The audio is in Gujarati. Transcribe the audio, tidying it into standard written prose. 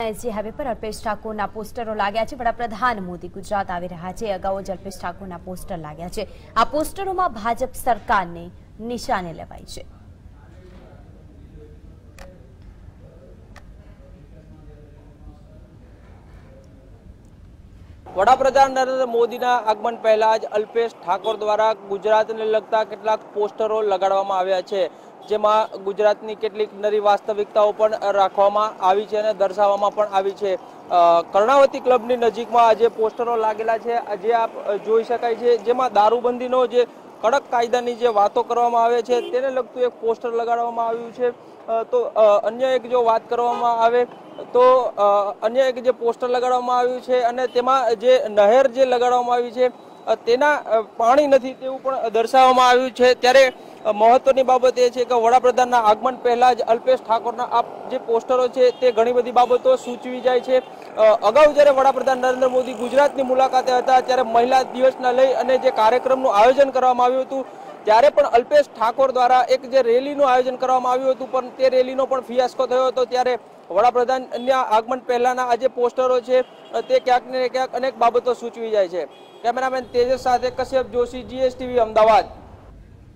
एसजी हाईवे पर अल्पेश ठाकुरना पोस्टरो लाग्या छे। वडाप्रधान मोदी गुजरात આવી રહ્યા છે। અગાઉ જ અલ્પેશ ઠાકોરના પોસ્ટર લાગ્યા છે। આ પોસ્ટરોમાં ભાજપ સરકારને નિશાને લેવાય છે। વડાપ્રધાન નરેન્દ્ર મોદીના આગમન પહેલા જ અલ્પેશ ઠાકોર દ્વારા ગુજરાતને લગતા કેટલાક પોસ્ટરો લગાડવામાં આવ્યા છે, જેમાં ગુજરાતની કેટલીક નવી વાસ્તવિકતાઓ પણ રાખવામાં આવી છે અને દર્શાવવામાં પણ આવી છે। કર્ણાવતી ક્લબની નજીકમાં આજે પોસ્ટરો લાગેલા છે, જે આપ જોઈ શકાય છે, જેમાં દારૂબંધીનો જે કડક કાયદાની જે વાતો કરવામાં આવે છે તેને લગતું એક પોસ્ટર લગાડવામાં આવ્યું છે। તો અન્ય એક જો વાત કરવામાં આવે તો અન્ય એક જે પોસ્ટર લગાડવામાં આવ્યું છે અને તેમાં જે નહેર જે લગાડવામાં આવી છે તેના પાણી નથી તેવું પણ દર્શાવવામાં આવ્યું છે। ત્યારે મહત્વની બાબત એ છે કે વડાપ્રધાનના આગમન પહેલા જ અલ્પેશ ઠાકોરના આ જે પોસ્ટરો છે તે ઘણી બધી બાબતો સૂચવી જાય છે। અગાઉ જ્યારે વડાપ્રધાન નરેન્દ્ર મોદી ગુજરાતની મુલાકાતે હતા ત્યારે મહિલા દિવસના લઈ અને જે કાર્યક્રમનું આયોજન કરવામાં આવ્યું હતું ત્યારે પણ અલ્પેશ ઠાકોર દ્વારા એક જે રેલીનું આયોજન કરવામાં આવ્યું હતું, પણ તે રેલીનો પણ ફિયાસ્કો થયો હતો। ત્યારે વડાપ્રધાનના આગમન પહેલાના આ જે પોસ્ટરો છે તે ક્યાંક ને ક્યાંક અનેક બાબતો સૂચવી જાય છે। કેમેરામેન તેજસ સાથે કશ્યપ જોશી, GSTV અમદાવાદ।